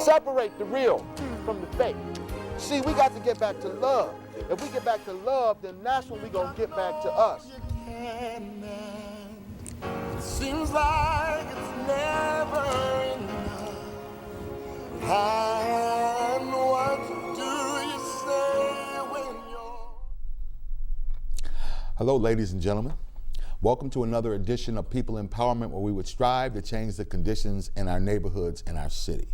Separate the real from the fake. See, we got to get back to love. If we get back to love, then that's when we're going to get back to us. It seems like it's never enough. And what do you say when you're... Hello, ladies and gentlemen. Welcome to another edition of People Empowerment, where we would strive to change the conditions in our neighborhoods and our city.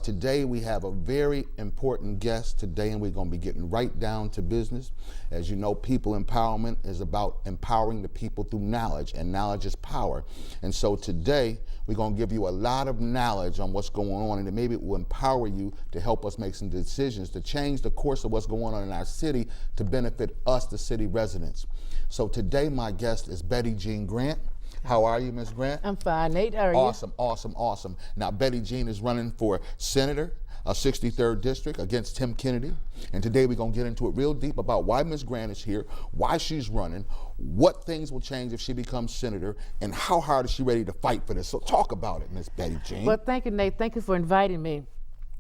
Today we have a very important guest today, and we're going to be getting right down to business. As you know, People Empowerment is about empowering the people through knowledge, and knowledge is power. And so today we're going to give you a lot of knowledge on what's going on, and maybe it will empower you to help us make some decisions to change the course of what's going on in our city to benefit us, the city residents. So today my guest is Betty Jean Grant. How are you, Ms. Grant? I'm fine, Nate. How are you? Awesome, awesome, awesome. Now, Betty Jean is running for Senator, 63rd District, against Tim Kennedy. And today we're going to get into it real deep about why Ms. Grant is here, why she's running, what things will change if she becomes Senator, and how hard is she ready to fight for this. So talk about it, Ms. Betty Jean. Well, thank you, Nate. Thank you for inviting me.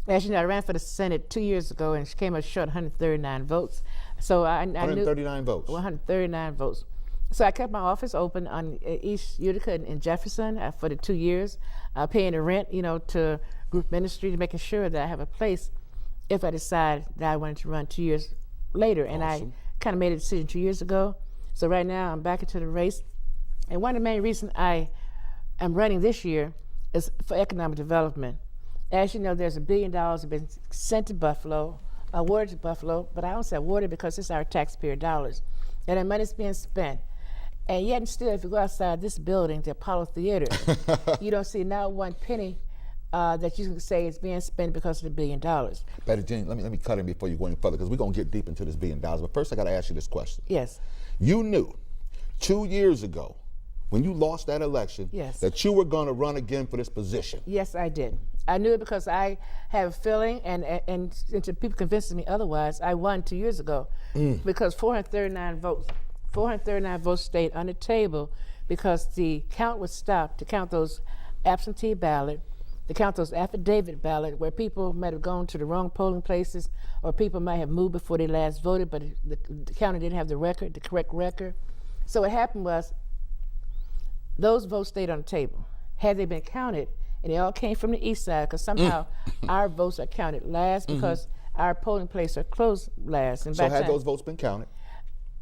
As you know, I ran for the Senate 2 years ago, and she came up short 139 votes. So I 139 votes. 139 votes. So I kept my office open on East Utica and Jefferson for the 2 years, paying the rent, to group ministry, to making sure that I have a place if I decide that I wanted to run 2 years later. And Awesome. I kind of made a decision 2 years ago. So right now I'm back into the race. And one of the main reasons I am running this year is for economic development. As you know, there's $1 billion that's been sent to Buffalo, awarded to Buffalo, but I don't say awarded because it's our taxpayer dollars. And that money's being spent. And yet and still, if you go outside this building, the Apollo Theater, you don't see not one penny that you can say is being spent because of the $1 billion. Betty Jean, let me cut in before you go any further, because we're going to get deep into this $1 billion. But first, I got to ask you this question. Yes. You knew 2 years ago, when you lost that election, Yes. that you were going to run again for this position. Yes, I did. I knew it because I have a feeling, and until people convinced me otherwise, I won 2 years ago because 439 votes stayed on the table because the count was stopped to count those absentee ballot, to count those affidavit ballot where people might have gone to the wrong polling places, or people might have moved before they last voted, but the county didn't have the correct record. So what happened was those votes stayed on the table. Had they been counted, and they all came from the east side, because somehow our votes are counted last because our polling places are closed last. And So had those votes been counted?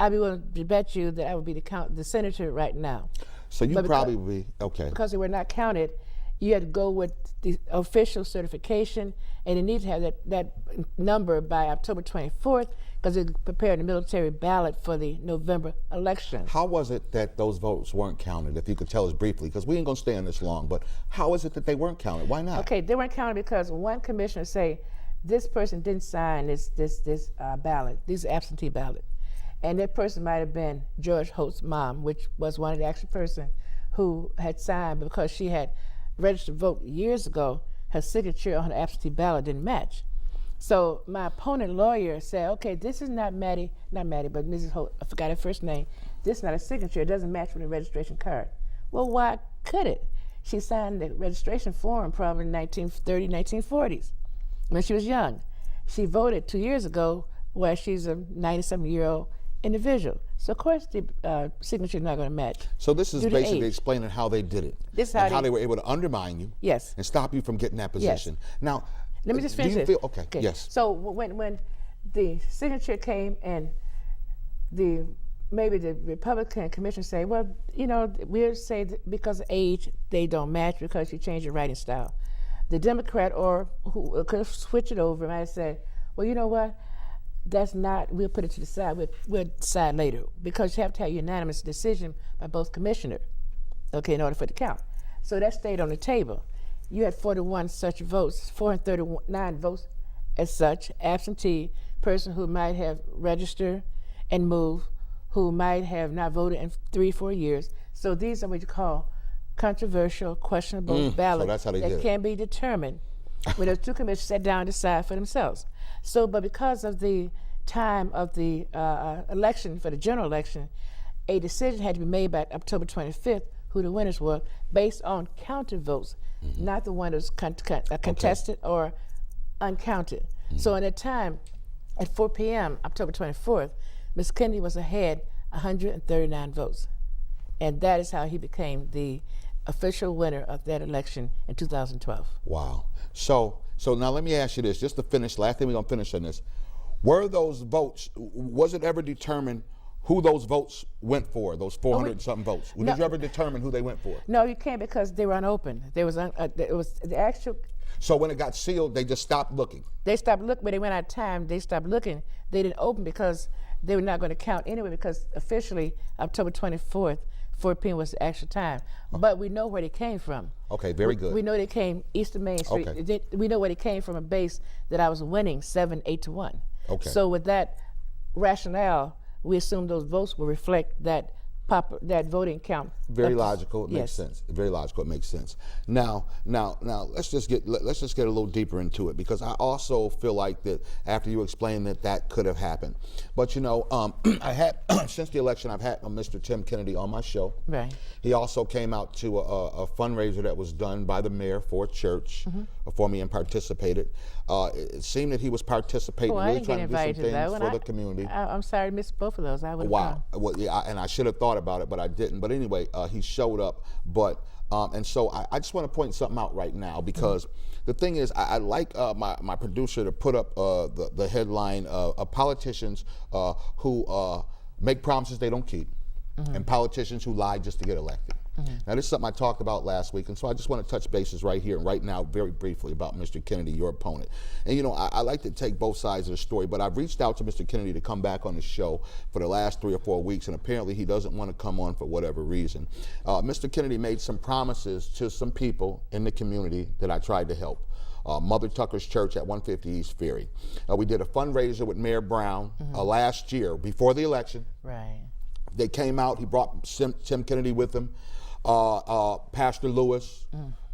I'd be willing to bet you that I would be the senator right now. So you probably would be, okay. Because they were not counted, you had to go with the official certification, and you need to have that number by October 24th, because they prepared the military ballot for the November election. How was it that those votes weren't counted, if you could tell us briefly, because we ain't going to stay on this long, but how is it that they weren't counted? Why not? Okay, they weren't counted because one commissioner say, this person didn't sign this ballot, these absentee ballot. And that person might have been George Holt's mom, which was one of the actual person who had signed, but because she had registered to vote years ago, her signature on the absentee ballot didn't match. So my opponent lawyer said, okay, this is not Maddie, but Mrs. Holt, I forgot her first name. This is not a signature, it doesn't match with the registration card. Well, why could it? She signed the registration form probably in 1930s, 1940s, when she was young. She voted 2 years ago, where she's a 97-year-old individual. So of course the signature is not going to match. So this is basically age. explaining how they did it. This is and how they were able to undermine you. Yes. And stop you from getting that position. Yes. Now, Let me just do finish you this. feel, okay, yes. So when the signature came and maybe the Republican commission say, well, we'll say that because of age they don't match because you changed your writing style. The Democrat or who could switch it over might say, well, you know what? That's not, we'll put it to the side, we'll decide later, because you have to have unanimous decision by both commissioners, okay, in order for it to count. So that stayed on the table. You had 41 such votes, 439 votes as such, absentee, person who might have registered and moved, who might have not voted in 3-4 years. So these are what you call controversial, questionable ballots so that's how they did it. can be determined when those two commissioners sat down and decide for themselves. So, but because of the time of the election, for the general election, a decision had to be made by October 25th who the winners were based on counted votes, not the one that was contested or uncounted. So in that time, at 4 p.m., October 24th, Ms. Kennedy was ahead 139 votes. And that is how he became the official winner of that election in 2012. Wow. So now let me ask you this, just to finish, last thing we're going to finish on this. Were those votes, was it ever determined who those votes went for, those 400 something votes? No. Did you ever determine who they went for? No, you can't, because they were unopened. It was the actual. So when it got sealed, they just stopped looking. They stopped looking, when they went out of time, they stopped looking. They didn't open because they were not going to count anyway, because officially October 24th, 4 p.m. was the actual time. But we know where they came from. Okay, very good. We know they came east of Main Street. Okay. We know where they came from, a base that I was winning 7-8-1. Okay. So with that rationale, we assume those votes will reflect that voting count. Very logical. It makes Yes. sense. Very logical. It makes sense. Now, let's just get a little deeper into it, because I also feel like that after you explain that could have happened. But I had since the election, I've had Mr. Tim Kennedy on my show. Right. He also came out to a fundraiser that was done by the mayor for a church for me and participated. It seemed that he was participating, Oh, I really didn't trying get to do some invited to that things one. for the community. I'm sorry, I missed both of those. I would have Wow. Well, yeah, and I should have thought about it, but I didn't. But anyway, he showed up. But and so I just want to point something out right now, because the thing is, I like my producer to put up the headline of politicians who make promises they don't keep, and politicians who lie just to get elected. Now, this is something I talked about last week, and so I just want to touch bases right here and right now very briefly about Mr. Kennedy, your opponent. And I like to take both sides of the story, but I've reached out to Mr. Kennedy to come back on the show for the last 3 or 4 weeks, and apparently he doesn't want to come on for whatever reason. Mr. Kennedy made some promises to some people in the community that I tried to help. Mother Tucker's Church at 150 East Ferry. We did a fundraiser with Mayor Brown last year, before the election. Right. They came out, he brought Tim Kennedy with him. Pastor Lewis,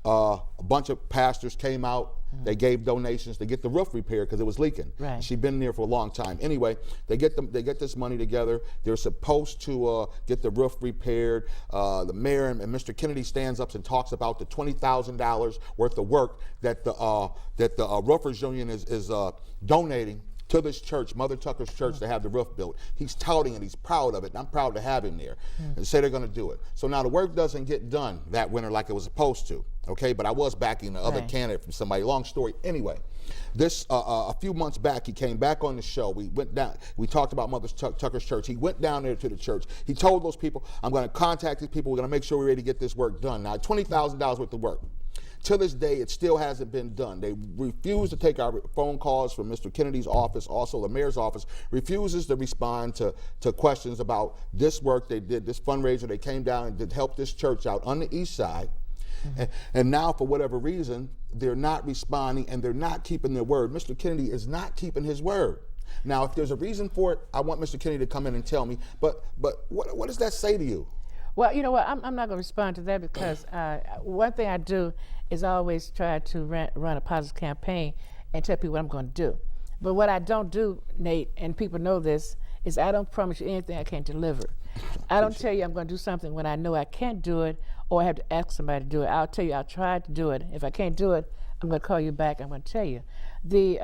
a bunch of pastors came out. They gave donations to get the roof repaired because it was leaking. Right. She'd been there for a long time. Anyway, they get this money together. They're supposed to get the roof repaired. The mayor and Mr. Kennedy stands up and talks about the $20,000 worth of work that the roofers union is donating to this church, Mother Tucker's Church, to have the roof built. He's touting it, he's proud of it, and I'm proud to have him there. And say they're gonna do it. So now the work doesn't get done that winter like it was supposed to, okay? But I was backing the other candidate from somebody, long story. Anyway, this, a few months back, he came back on the show. We went down, we talked about Mother Tucker's Church. He went down there to the church. He told those people, I'm gonna contact these people, we're gonna make sure we're ready to get this work done. Now, $20,000 worth of work. To this day, it still hasn't been done. They refuse to take our phone calls from Mr. Kennedy's office, also the mayor's office, refuses to respond to questions about this work they did, this fundraiser. They came down and did help this church out on the east side. And now, for whatever reason, they're not responding and they're not keeping their word. Mr. Kennedy is not keeping his word. Now, if there's a reason for it, I want Mr. Kennedy to come in and tell me, but what does that say to you? Well, you know what, I'm not going to respond to that, because one thing I do is I always try to run a positive campaign and tell people what I'm going to do. But what I don't do, Nate, and people know this, is I don't promise you anything I can't deliver. I don't tell you I'm going to do something when I know I can't do it, or I have to ask somebody to do it. I'll tell you I'll try to do it. If I can't do it, I'm going to call you back. I'm going to tell you. The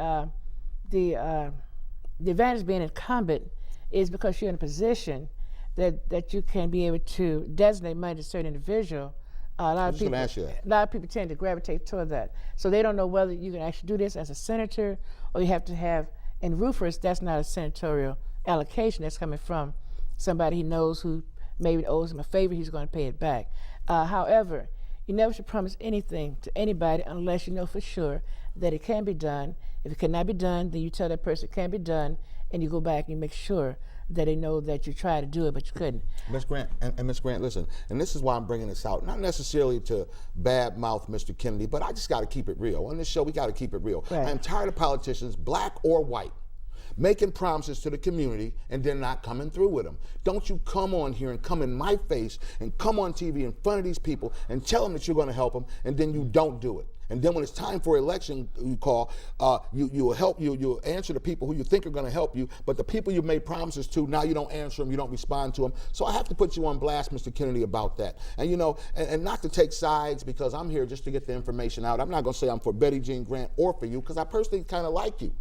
advantage of being incumbent is because you're in a position that you can be able to designate money to a certain individual. A lot of people tend to gravitate toward that. So they don't know whether you can actually do this as a senator, or you have to have, in roofers, that's not a senatorial allocation. That's coming from somebody he knows who maybe owes him a favor, he's going to pay it back. However, you never should promise anything to anybody unless you know for sure that it can be done. If it cannot be done, then you tell that person it can be done, and you go back and you make sure that they know that you tried to do it, but you couldn't. Ms. Grant, and Ms. Grant, listen, and this is why I'm bringing this out, not necessarily to badmouth Mr. Kennedy, but I just got to keep it real. On this show, we got to keep it real. Right. I'm tired of politicians, black or white, making promises to the community and then not coming through with them. Don't you come on here and come in my face and come on TV in front of these people and tell them that you're going to help them, and then you don't do it. And then when it's time for election, you call, you'll answer the people who you think are going to help you, but the people you made promises to, now you don't answer them, you don't respond to them. So I have to put you on blast, Mr. Kennedy, about that. And you know, and not to take sides, because I'm here just to get the information out. I'm not going to say I'm for Betty Jean Grant or for you, because I personally kind of like you.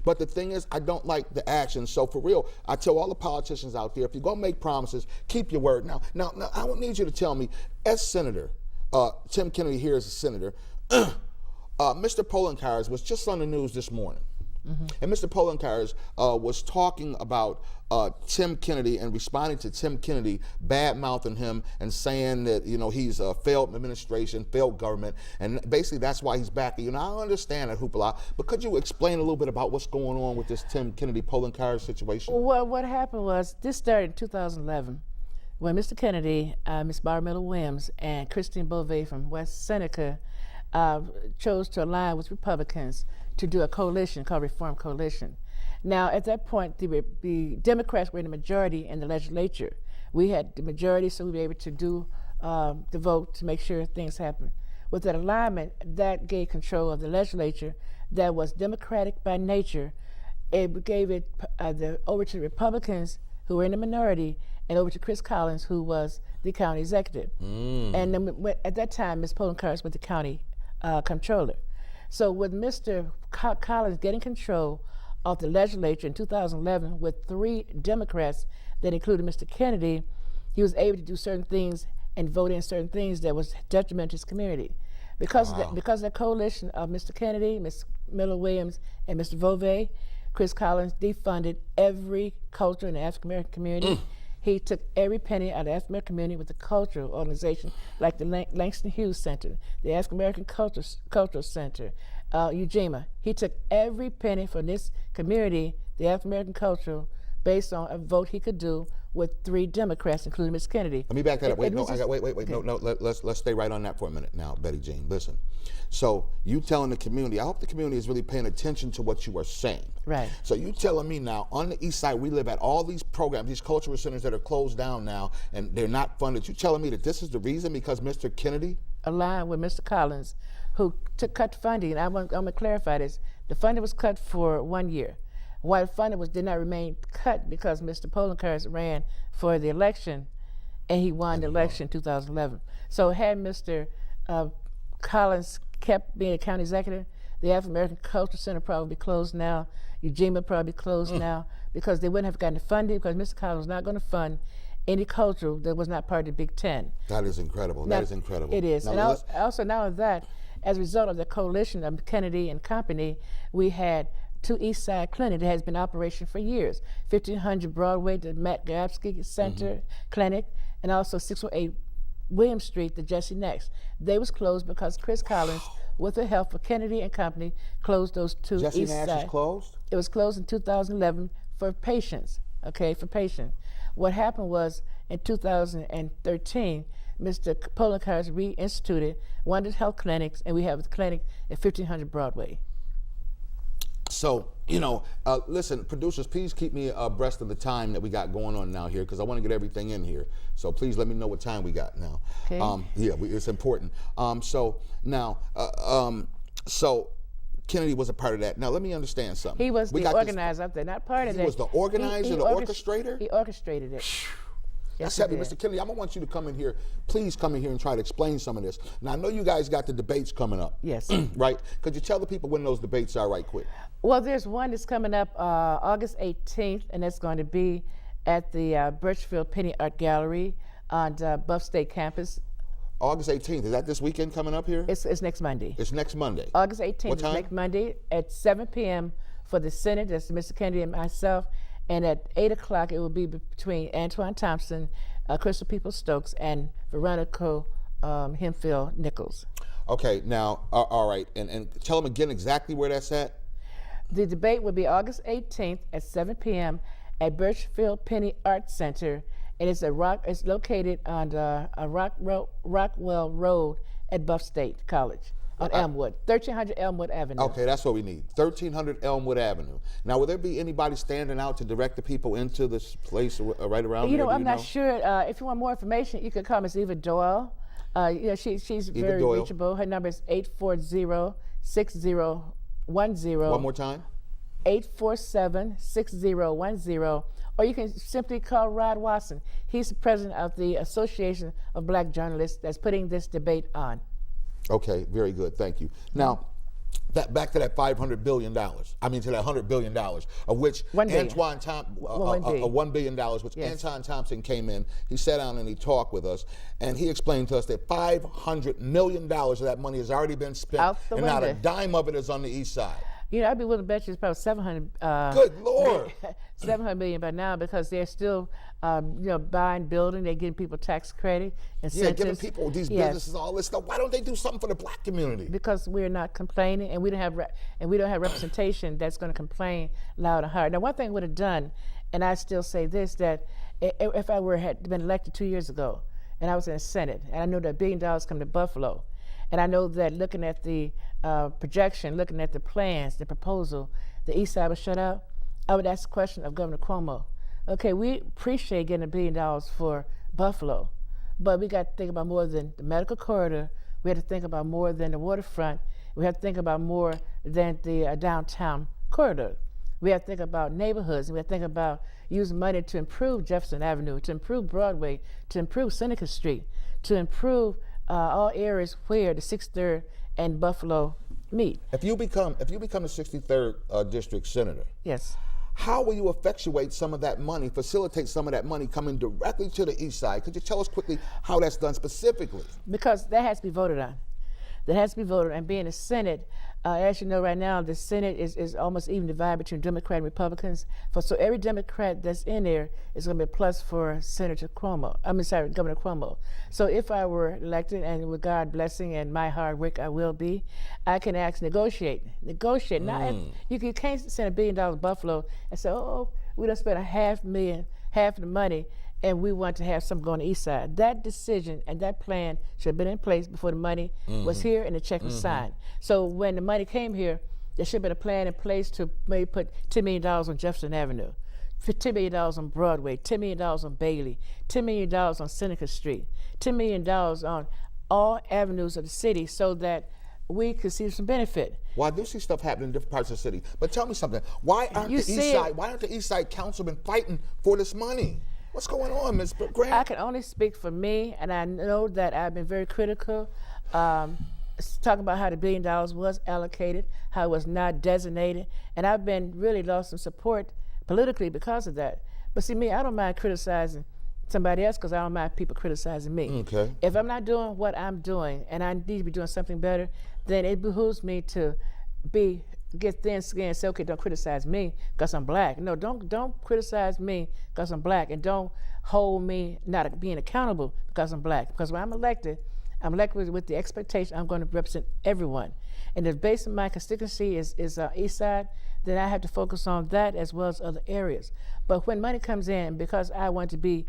But the thing is, I don't like the action. So for real, I tell all the politicians out there, if you're going to make promises, keep your word. Now, I don't need you to tell me, as Senator, Tim Kennedy here is a senator, Mr. Poloncarz was just on the news this morning. Mm-hmm. And Mr. Poloncarz was talking about Tim Kennedy and responding to Tim Kennedy, bad-mouthing him and saying that, you know, he's a failed administration, failed government, and basically that's why he's back. You know, I understand that hoopla, but could you explain a little bit about what's going on with this Tim Kennedy Poloncarz situation? Well, what happened was, this started in 2011 when Mr. Kennedy, Ms. Barbara Miller Williams, and Christine Beauvais from West Seneca chose to align with Republicans to do a coalition called Reform Coalition. Now, at that point, the Democrats were in the majority in the legislature. We had the majority, so we were able to do the vote to make sure things happen. With that alignment, that gave control of the legislature that was Democratic by nature. It gave it over to the Republicans, who were in the minority, and over to Chris Collins, who was the county executive. And then at that time, Ms. Poloncarz was the county comptroller. So with Mr. Collins getting control of the legislature in 2011 with 3 Democrats that included Mr. Kennedy, he was able to do certain things and vote in certain things that was detrimental to his community. Because of the coalition of Mr. Kennedy, Ms. Miller Williams, and Mr. Beauvais, Chris Collins defunded every culture in the African American community. He took every penny out of the African American community with the cultural organization like the Langston Hughes Center, the African American Cultural Center, UJIMA. He took every penny from this community, the African American cultural, based on a vote he could do with 3 Democrats, including Ms. Kennedy. Let me back that up. Wait, Okay. no. Let's stay right on that for a minute now, Betty Jean. Listen. So you telling the community, I hope the community is really paying attention to what you are saying. Right. So you telling me now, on the east side, we live at all these programs, these cultural centers that are closed down now, and they're not funded. You telling me that this is the reason because Mr. Kennedy? Aligned with Mr. Collins, who cut funding, and I'm going to clarify this. The funding was cut for 1 year. Why the funding did not remain cut because Mr. Poloncarz ran for the election, and he won the election in 2011. So had Mr. Collins kept being a county executive, the African American Cultural Center probably be closed now. UJIMA probably closed now because they wouldn't have gotten the funding because Mr. Collins was not going to fund any cultural that was not part of the Big Ten. That is incredible. Now, that is incredible. It is. Now, And also now of that, as a result of the coalition of Kennedy and company, we had 2 East Side Clinic that has been in operation for years. 1500 Broadway, the Matt Grabsky Center Clinic, and also 608 William Street, the Jesse Next. They was closed because Chris Collins, with the help of Kennedy and company, closed those 2 Jesse East Nash Side. is closed? It was closed in 2011 for patients, for patients. What happened was in 2013, Mr. Poloncarz reinstituted one of the health clinics, and we have a clinic at 1500 Broadway. So, listen, producers, please keep me abreast of the time that we got going on now here, because I want to get everything in here. So please let me know what time we got now. Okay. It's important. So now, so Kennedy was a part of that. Now let me understand something. He was the organizer up there, not part of that. He was the organizer, the orchestrator? He orchestrated it. That's Yes, heavy. he did. Mr. Kennedy, I'm going to want you to come in here. Please come in here and try to explain some of this. Now, I know you guys got the debates coming up. Yes. Right? Could you tell the people when those debates are right quick? Well, there's one that's coming up August 18th, and that's going to be at the Birchfield Penny Art Gallery on Buff State campus. August 18th. Is that this weekend coming up here? It's next Monday. It's next Monday. August 18th What is time? next Monday at 7 p.m. for the Senate. That's Mr. Kennedy and myself. And at 8 o'clock, it will be between Antoine Thompson, Crystal Peoples-Stokes, and Veronica Hemphill Nichols. Okay, now, all right. And tell them again exactly where that's at. The debate will be August 18th at 7 p.m. at Birchfield Penny Art Center, and it's located on Rockwell Road at Buff State College. on Elmwood, 1300 Elmwood Avenue. Okay, that's what we need. 1300 Elmwood Avenue. Now, will there be anybody standing out to direct the people into this place right around You there? know, I'm not sure. If you want more information, you can call Ms. Eva Doyle. You know, she's very Doyle. reachable. Her number is 840-6010. One more time? 847-6010. Or you can simply call Rod Watson. He's the president of the Association of Black Journalists that's putting this debate on. Okay, very good. Thank you. Now, back to that $500 billion. I mean, to that $100 billion, of which $1 billion. $1 billion, which Yes. Anton Thompson came in. He sat down and he talked with us, and he explained to us that $500 million of that money has already been spent, Out the and not a window. dime of it is on the east side. You know, I'd be willing to bet you it's probably 700. Good Lord. 700 million by now because they're still, you know, buying, building. They're giving people tax credit, incentives. Yeah, giving people, these Yes. businesses, all this stuff. Why don't they do something for the black community? Because we're not complaining, and we don't have representation that's going to complain loud and hard. Now, one thing I would have done, and I still say this, that if I had been elected 2 years ago, and I was in the Senate, and I know that $1 billion come to Buffalo, and I know that looking at the projection, looking at the plans, the proposal, the East Side was shut out, I would ask the question of Governor Cuomo. Okay, we appreciate getting $1 billion for Buffalo, but we got to think about more than the medical corridor. We have to think about more than the waterfront. We have to think about more than the downtown corridor. We have to think about neighborhoods. We have to think about using money to improve Jefferson Avenue, to improve Broadway, to improve Seneca Street, to improve all areas where the 63rd and Buffalo meet. If you become the 63rd district senator, Yes. how will you effectuate some of that money, facilitate some of that money coming directly to the east side? Could you tell us quickly how that's done specifically? Because that has to be voted on. That has to be voted on. And being a Senate, as you know right now, the Senate is almost even divided between Democrat and Republicans. So every Democrat that's in there is going to be a plus for Governor Cuomo. So if I were elected, and with God's blessing and my hard work I will be, I can actually negotiate. Not you can't send $1 billion to Buffalo and say, oh, we don't spend half of the money, and we want to have some going to the east side. That decision and that plan should have been in place before the money was here and the check was signed. So when the money came here, there should have been a plan in place to maybe put $10 million on Jefferson Avenue, $10 million on Broadway, $10 million on Bailey, $10 million on Seneca Street, $10 million on all avenues of the city so that we could see some benefit. Well, I do see stuff happening in different parts of the city. But tell me something. Why aren't the East Side Councilmen fighting for this money? What's going on, Ms. Grant? I can only speak for me, and I know that I've been very critical, talking about how the $1 billion was allocated, how it was not designated, and I've been really lost some support politically because of that. But see, me, I don't mind criticizing somebody else because I don't mind people criticizing me. Okay. If I'm not doing what I'm doing and I need to be doing something better, then it behooves me to get thin skin and say, okay, don't criticize me because I'm black. No, don't criticize me because I'm black, and don't hold me not being accountable because I'm black. Because when I'm elected with the expectation I'm going to represent everyone. And if base of my constituency is East Side, then I have to focus on that as well as other areas. But when money comes in, because I want to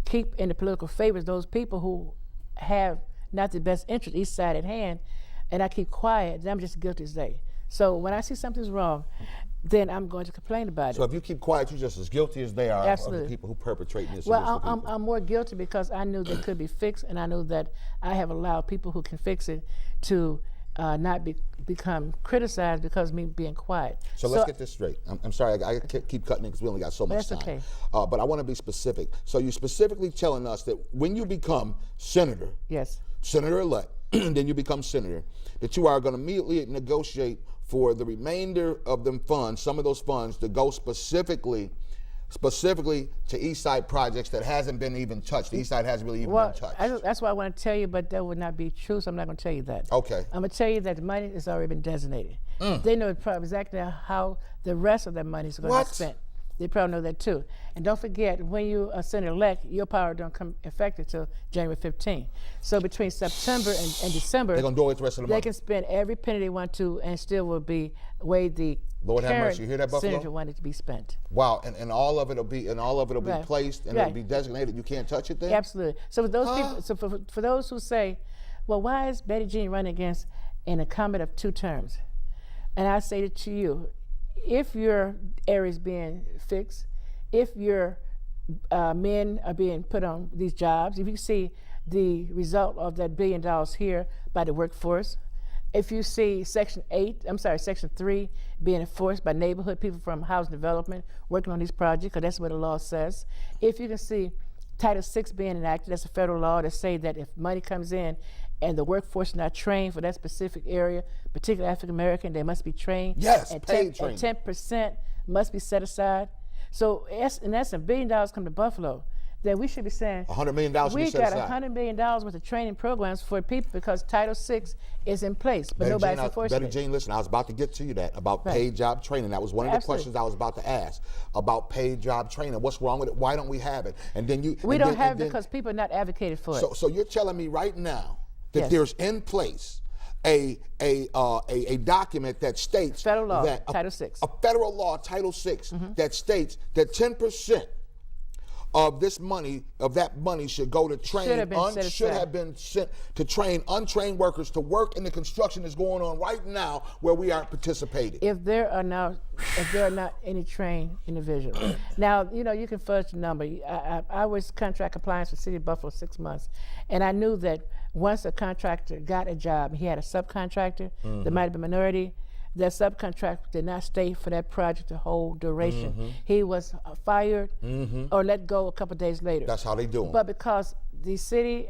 keep in the political favors those people who have not the best interest East Side at hand, and I keep quiet, then I'm just guilty as they. So when I see something's wrong, then I'm going to complain about it. So if you keep quiet, you're just as guilty as they are Absolutely. of the people who perpetrate this. Well, I'm more guilty because I knew that it could be fixed, and I know that I have allowed people who can fix it to not become criticized because of me being quiet. So let's get this straight. I'm sorry, I keep cutting it because we only got so much That's time. okay. But I want to be specific. So you're specifically telling us that when you become senator, Yes. senator-elect, then you become senator, that you are going to immediately negotiate for the remainder of them funds, some of those funds, to go specifically to East Side projects that hasn't been even touched. The East Side hasn't really even been touched. That's what I want to tell you, but that would not be true, so I'm not going to tell you that. Okay. I'm going to tell you that the money has already been designated. They know exactly how the rest of that money is going to be spent. They probably know that too. And don't forget, when you are senator-elect, your power don't come effective till January 15th. So between September and December, They're going to do it the rest of the they month. can spend every penny they want to and still will be way the Lord have current mercy. You hear that, Buffalo? senator wanted to be spent. Wow, and all of it'll be Right. placed and Right. it'll be designated. You can't touch it then? Absolutely. So for those people, for those who say, well, why is Betty Jean running against an incumbent of 2 terms. And I say to you, if your area is being fixed, if your men are being put on these jobs, if you see the result of that $1 billion here by the workforce, if you see Section 3 being enforced by neighborhood people from housing development working on these projects, because that's what the law says. If you can see Title VI being enacted, that's a federal law that say that if money comes in and the workforce is not trained for that specific area, particularly African American, they must be trained. Yes, and paid training. And 10% must be set aside. So in essence, $1 billion come to Buffalo. Then we should be saying $100 million should be we set got aside. $100 million worth of training programs for people because Title VI is in place, but nobody's enforcing Betty it. Jean, listen, I was about to get to you that about Right. paid job training. That was one of the Absolutely. questions I was about to ask about paid job training. What's wrong with it? Why don't we have it? And then you We and don't then- have and it then- because people are not advocating for it. So you're telling me right now that Yes. there's in place a document that states Federal law, that Title VI. a federal law, Title VI, that states that 10% of this money, of that money, should go to train Should have been set should aside. have been sent to train untrained workers to work in the construction that's going on right now where we aren't participating. If there are not any trained individuals. Now, you can fudge the number. I was contract compliance for City of Buffalo 6 months, and I knew that once a contractor got a job, and he had a subcontractor that might have been minority, that subcontractor did not stay for that project the whole duration. He was fired or let go a couple days later. That's how they do them. But because the city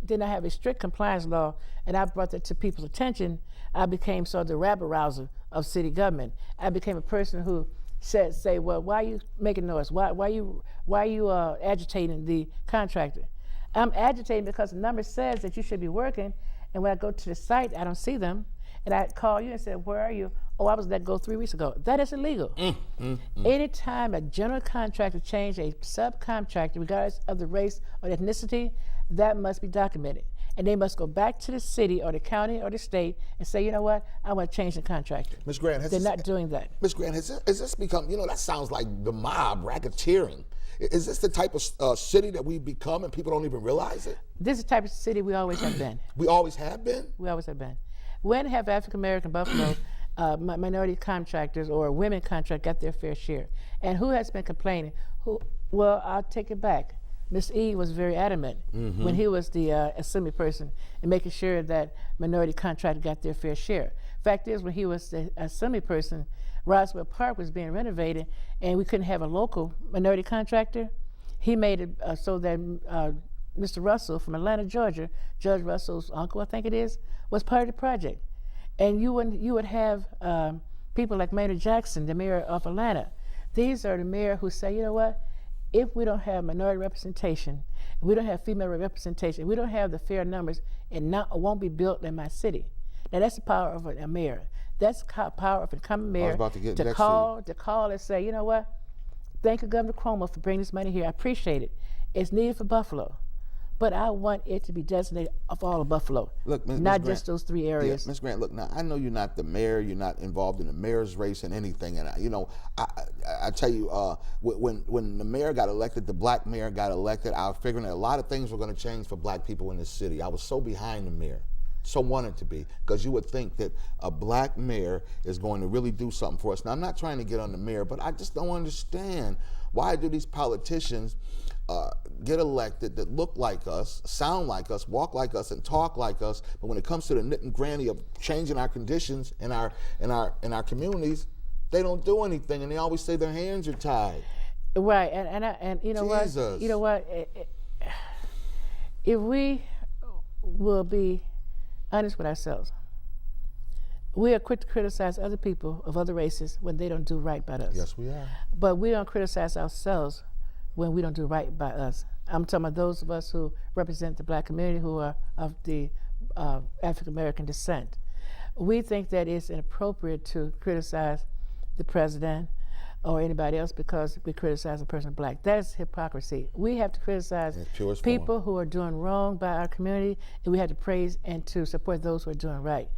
did not have a strict compliance law, and I brought that to people's attention, I became sort of the rabble rouser of city government. I became a person who say, well, why are you making noise? Why are you agitating the contractor? I'm agitating because the number says that you should be working, and when I go to the site, I don't see them. And I call you and said, where are you? Oh, I was let go 3 weeks ago. That is illegal. Anytime a general contractor change a subcontractor, regardless of the race or ethnicity, that must be documented. And they must go back to the city or the county or the state and say, you know what, I want to change the contractor. Ms. Grant, They're not doing that. Ms. Grant, has this become, that sounds like the mob, racketeering. Is this the type of city that we've become and people don't even realize it? This is the type of city we always have been. We always have been? We always have been. When have African American Buffalo minority contractors or women contractors got their fair share? And who has been complaining? Well, I'll take it back. Ms. E was very adamant when he was the assembly person in making sure that minority contractors got their fair share. Fact is, when he was the assembly person, Roswell Park was being renovated and we couldn't have a local minority contractor. He made it so that Mr. Russell from Atlanta, Georgia, Judge Russell's uncle, I think it is, was part of the project. And you would have people like Maynard Jackson, the mayor of Atlanta. These are the mayor who say, you know what, if we don't have minority representation, if we don't have female representation, if we don't have the fair numbers, it won't be built in my city. Now that's the power of a mayor. That's the power of a common mayor about to get to next call and say, you know what, thank you, Governor Cuomo, for bringing this money here. I appreciate it. It's needed for Buffalo. But I want it to be designated of all of Buffalo, Look, Ms. not Grant, just those 3 areas. Yeah, Ms. Grant, look, now I know you're not the mayor, you're not involved in the mayor's race and anything, and I tell you, when the mayor got elected, the black mayor got elected, I was figuring that a lot of things were going to change for black people in this city. I was so behind the mayor, so wanted to be, because you would think that a black mayor is going to really do something for us. Now, I'm not trying to get on the mayor, but I just don't understand why do these politicians get elected that look like us, sound like us, walk like us, and talk like us, but when it comes to the nit and granny of changing our conditions in our communities, they don't do anything, and they always say their hands are tied. Right, and you know Jesus. what? You know what? If we will be honest with ourselves, we are quick to criticize other people of other races when they don't do right by us. Yes, we are. But we don't criticize ourselves when we don't do right by us. I'm talking about those of us who represent the black community who are of the African American descent. We think that it's inappropriate to criticize the president or anybody else because we criticize a person black. That is hypocrisy. We have to criticize In its purest people who are doing wrong by our community, and we have to praise and to support those who are doing right.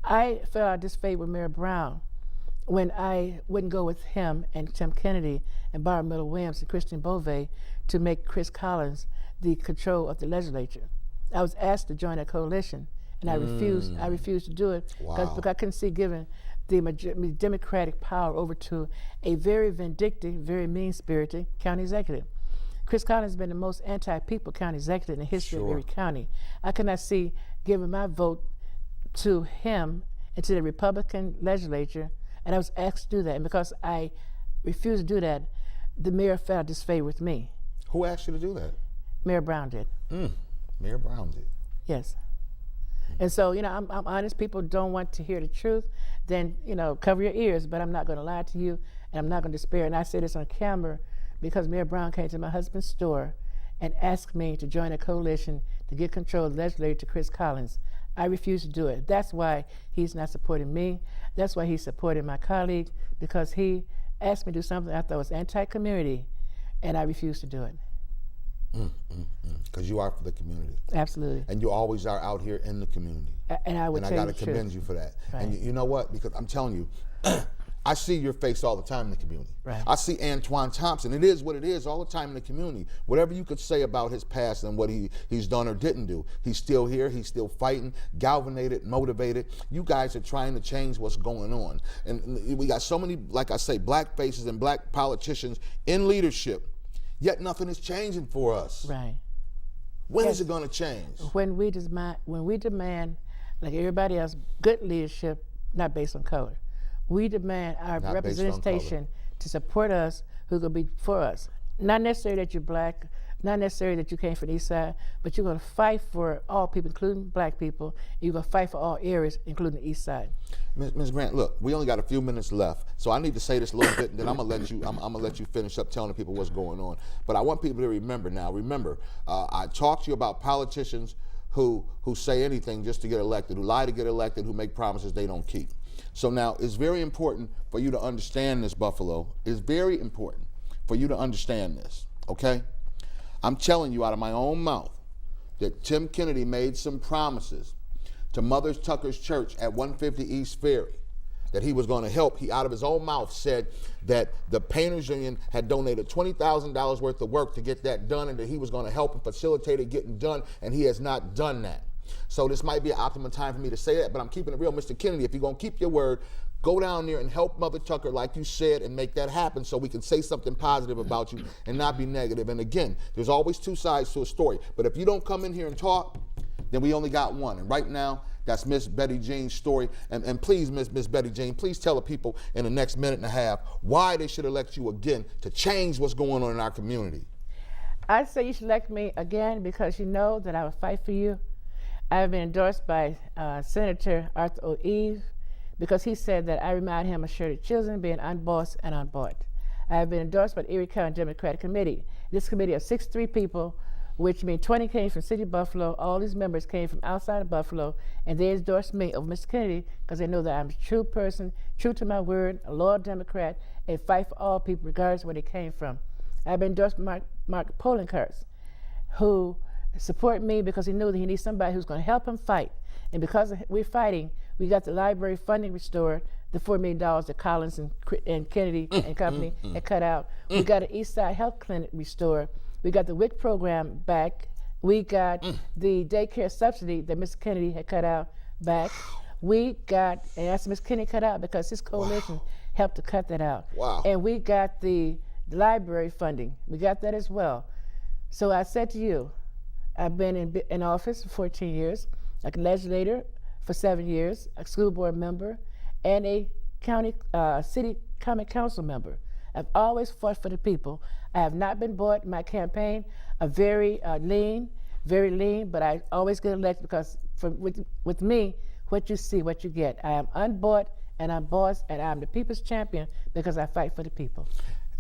I fell out of disfavor with Mayor Brown when I wouldn't go with him and Tim Kennedy and Barbara Miller Williams and Christian Beauvais to make Chris Collins the control of the legislature. I was asked to join that coalition, and I refused to do it because Wow. I couldn't see giving the Democratic power over to a very vindictive, very mean-spirited county executive. Chris Collins has been the most anti-people county executive in the history of Erie County. I could not see giving my vote to him and to the Republican legislature, and I was asked to do that. And because I refused to do that, the mayor felt disfavor with me. Who asked you to do that? Mayor Brown did. Mayor Brown did. Yes. And so, I'm honest. People don't want to hear the truth. Then, cover your ears. But I'm not going to lie to you, and I'm not going to despair. And I say this on camera because Mayor Brown came to my husband's store and asked me to join a coalition to get control of the legislature to Chris Collins. I refused to do it. That's why he's not supporting me. That's why he's supporting my colleague, because he asked me to do something I thought was anti-community, and I refused to do it. Because you are for the community. Absolutely. And you always are out here in the community. And I would And I tell got you to the commend truth. you for that. Right. And you know what? Because I'm telling you, I see your face all the time in the community. Right. I see Antoine Thompson. It is what it is all the time in the community. Whatever you could say about his past and what he's done or didn't do, he's still here. He's still fighting, galvanized, motivated. You guys are trying to change what's going on. And we got so many, like I say, black faces and black politicians in leadership, yet nothing is changing for us. Right. When is it going to change? When we demand, like everybody else, good leadership, not based on color. We demand our Not based on representation to support us, who could be for us. Not necessarily that you're black, not necessarily that you came from the East Side, but you're going to fight for all people, including black people. You're going to fight for all areas, including the East Side. Ms. Grant, look, we only got a few minutes left, so I need to say this a little bit, and then I'm gonna let you finish up telling the people what's going on. But I want people to remember now. Remember, I talked to you about politicians who say anything just to get elected, who lie to get elected, who make promises they don't keep. So now it's very important for you to understand this, Buffalo. It's very important for you to understand this. Okay, I'm telling you out of my own mouth that Tim Kennedy made some promises to Mother Tucker's Church at 150 East Ferry, that he was going to help. He, out of his own mouth, said that the Painters Union had donated $20,000 worth of work to get that done, and that he was going to help and facilitate it getting done, and he has not done that. So this might be an optimum time for me to say that, but I'm keeping it real. Mr. Kennedy, if you're going to keep your word, go down there and help Mother Tucker like you said and make that happen so we can say something positive about you and not be negative. And again, there's always two sides to a story. But if you don't come in here and talk, then we only got one. And right now, that's Miss Betty Jean's story. And please, Miss Betty Jean, please tell the people in the next minute and a half why they should elect you again to change what's going on in our community. I'd say you should elect me again because you know that I will fight for you. I have been endorsed by Senator Arthur O. Eve because he said that I remind him of Shirley Chisholm being unbossed and unbought. I have been endorsed by the Erie County Democratic Committee. This committee of 63 people, which means 20 came from City of Buffalo. All these members came from outside of Buffalo, and they endorsed me over Mr. Kennedy because they know that I'm a true person, true to my word, a loyal Democrat, and fight for all people regardless of where they came from. I've been endorsed by Mark Poloncarz, who support me because he knew that he needs somebody who's going to help him fight. And because we're fighting, we got the library funding restored, the $4 million that Collins and Kennedy and company had cut out. We got an East Side Health Clinic restored. We got the WIC program back. We got the daycare subsidy that Mr. Kennedy had cut out back. We got, and that's Mr. Kennedy cut out because his coalition helped to cut that out. Wow. And we got the library funding. We got that as well. So I said to you, I've been in office for 14 years, a legislator for 7 years, a school board member, and a city common council member. I've always fought for the people. I have not been bought in my campaign. I'm very lean, but I always get elected because with me, what you see, what you get. I am unbought and I'm bossed, and I'm the people's champion because I fight for the people.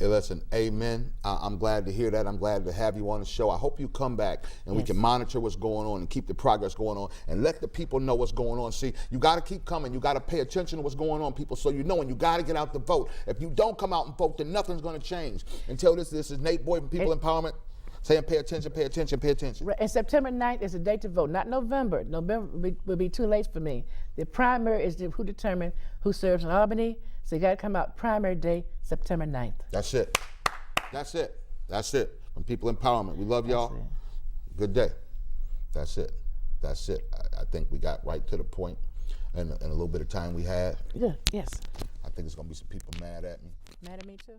Hey, listen, amen. I'm glad to hear that. I'm glad to have you on the show. I hope you come back and we can monitor what's going on and keep the progress going on and let the people know what's going on. See, you got to keep coming. You got to pay attention to what's going on, people, so you know, and you got to get out the vote. If you don't come out and vote, then nothing's going to change. Until this is Nate Boyd from People Empowerment saying pay attention, pay attention, pay attention. And September 9th is the date to vote, not November. November will be too late for me. The primary is who determines who serves in Albany, so you got to come out primary day, September 9th. That's it. That's it. That's it. From People Empowerment. We love y'all. Good day. That's it. That's it. I think we got right to the point in a little bit of time we had. Yeah, yes. I think there's going to be some people mad at me. Mad at me too?